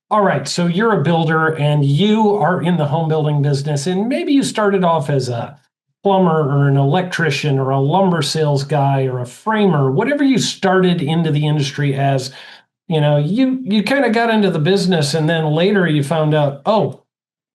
All right, so you're a builder and you are in the home building business, and maybe you started off as a plumber or an electrician or a lumber sales guy or a framer, whatever you started into the industry as, you kind of got into the business and then later you found out, oh,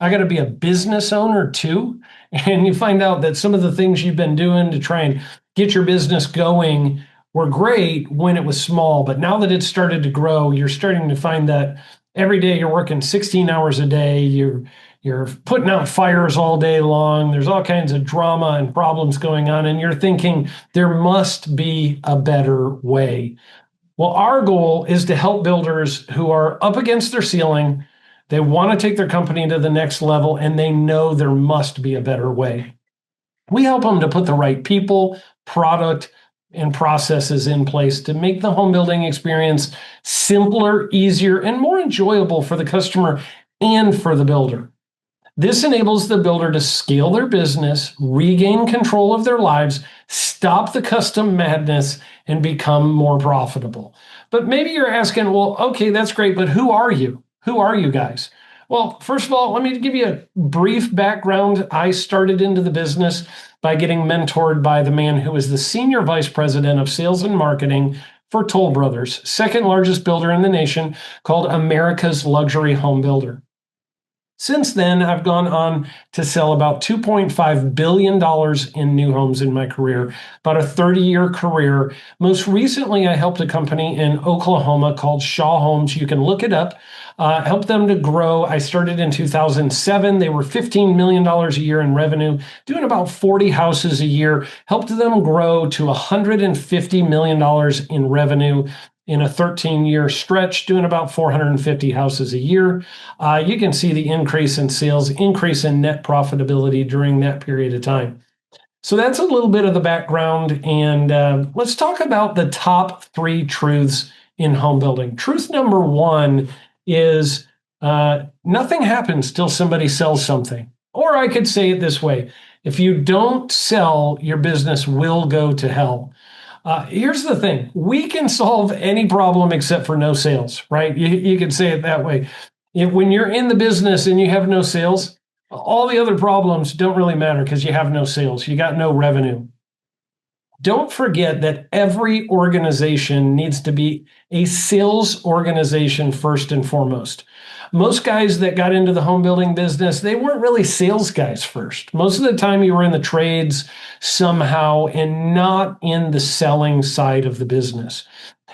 I got to be a business owner too. And you find out that some of the things you've been doing to try and get your business going were great when it was small. But now that it's started to grow, you're starting to find that every day you're working 16 hours a day. You're putting out fires all day long. There's all kinds of drama and problems going on. And you're thinking there must be a better way. Well, our goal is to help builders who are up against their ceiling. They want to take their company to the next level, and they know there must be a better way. We help them to put the right people, product, and processes in place to make the home building experience simpler, easier, and more enjoyable for the customer and for the builder. This enables the builder to scale their business, regain control of their lives, stop the custom madness, and become more profitable. But maybe you're asking, well, okay, that's great, but who are you? Who are you guys? Well, first of all, let me give you a brief background. I started into the business by getting mentored by the man who was the senior vice president of sales and marketing for Toll Brothers, second largest builder in the nation, called America's Luxury Home Builder. Since then, I've gone on to sell about $2.5 billion in new homes in my career, about a 30-year career. Most recently, I helped a company in Oklahoma called Shaw Homes. You can look it up. Helped them to grow. I started in 2007. They were $15 million a year in revenue, doing about 40 houses a year. Helped them grow to $150 million in revenue in a 13-year stretch, doing about 450 houses a year. You can see the increase in sales, increase in net profitability during that period of time. So that's a little bit of the background, and let's talk about the top three truths in home building. Truth number one is nothing happens till somebody sells something. Or I could say it this way: if you don't sell, your business will go to hell. Here's the thing. We can solve any problem except for no sales, right? You can say it that way. When you're in the business and you have no sales, all the other problems don't really matter because you have no sales. You got no revenue. Don't forget that every organization needs to be a sales organization first and foremost. Most guys that got into the home building business, they weren't really sales guys first. Most of the time you were in the trades somehow and not in the selling side of the business.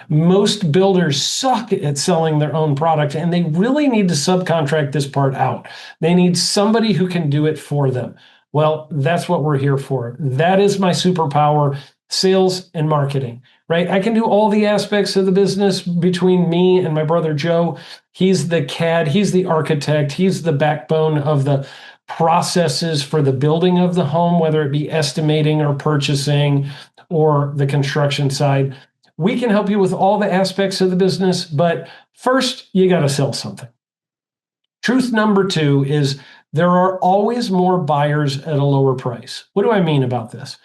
Most builders suck at selling their own product, and they really need to subcontract this part out. They need somebody who can do it for them. Well, that's what we're here for. That is my superpower: sales and marketing, right? I can do all the aspects of the business between me and my brother Joe. He's the CAD, he's the architect, he's the backbone of the processes for the building of the home, whether it be estimating or purchasing or the construction side. We can help you with all the aspects of the business, but first you got to sell something. Truth number two is there are always more buyers at a lower price. What do I mean about this?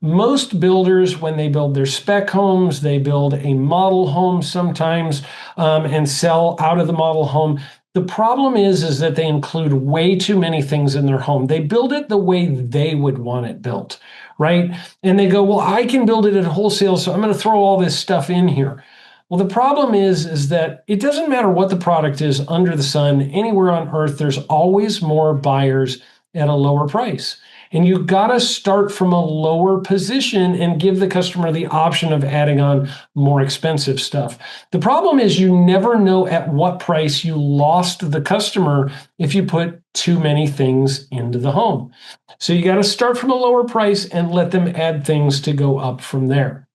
Most builders, when they build their spec homes, they build a model home sometimes and sell out of the model home. The problem is that they include way too many things in their home. They build it the way they would want it built, right? And they go, well, I can build it at wholesale, so I'm going to throw all this stuff in here. Well, the problem is that it doesn't matter what the product is under the sun, anywhere on earth, there's always more buyers at a lower price. And you got to start from a lower position and give the customer the option of adding on more expensive stuff. The problem is you never know at what price you lost the customer if you put too many things into the home. So you got to start from a lower price and let them add things to go up from there.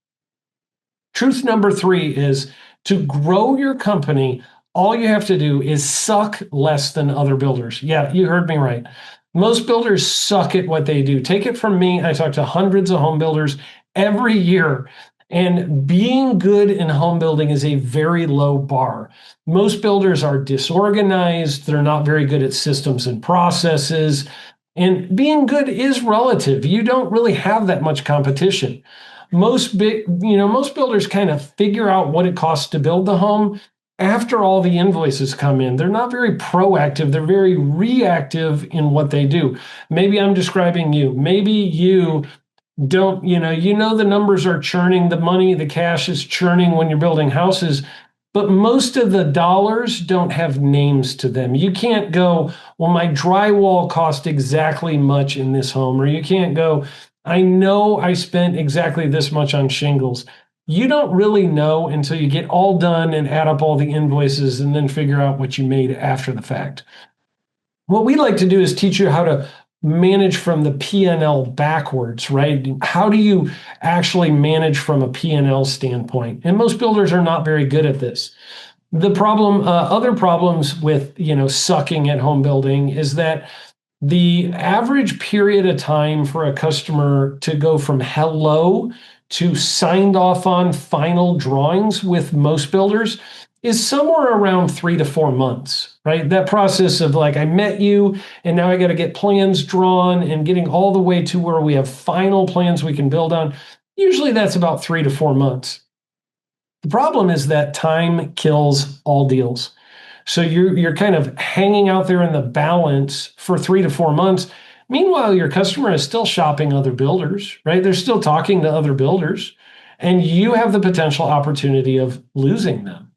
Truth number three is to grow your company, all you have to do is suck less than other builders. Yeah, you heard me right. Most builders suck at what they do. Take it from me. I talk to hundreds of home builders every year. And being good in home building is a very low bar. Most builders are disorganized. They're not very good at systems and processes. And being good is relative. You don't really have that much competition. Most builders kind of figure out what it costs to build the home, after all the invoices come in. They're not very proactive. They're very reactive in what they do. Maybe I'm describing you. Maybe you don't, the numbers are churning, the money, the cash is churning when you're building houses, but most of the dollars don't have names to them. You can't go, well, my drywall cost exactly much in this home, or you can't go, I know I spent exactly this much on shingles. You don't really know until you get all done and add up all the invoices and then figure out what you made after the fact. What we like to do is teach you how to manage from the P&L backwards, right? How do you actually manage from a P&L standpoint? And most builders are not very good at this. The problem, other problems with, sucking at home building is that the average period of time for a customer to go from hello to signed off on final drawings with most builders is somewhere around 3 to 4 months, right? That process of like, I met you and now I got to get plans drawn and getting all the way to where we have final plans we can build on. Usually that's about 3 to 4 months. The problem is that time kills all deals. So you're kind of hanging out there in the balance for 3 to 4 months. Meanwhile, your customer is still shopping other builders, right? They're still talking to other builders, and you have the potential opportunity of losing them.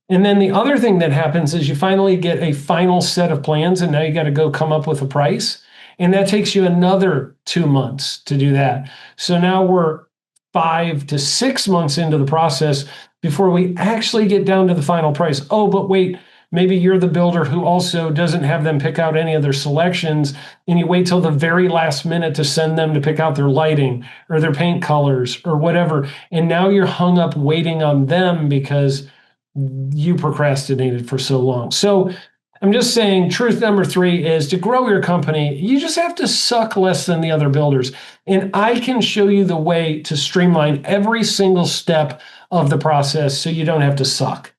And then the other thing that happens is you finally get a final set of plans, and now you got to go come up with a price. And that takes you another 2 months to do that. So now we're 5 to 6 months into the process before we actually get down to the final price. Oh, but wait, maybe you're the builder who also doesn't have them pick out any of their selections, and you wait till the very last minute to send them to pick out their lighting or their paint colors or whatever. And now you're hung up waiting on them because you procrastinated for so long. So I'm just saying, truth number 3 is to grow your company, you just have to suck less than the other builders. And I can show you the way to streamline every single step of the process so you don't have to suck.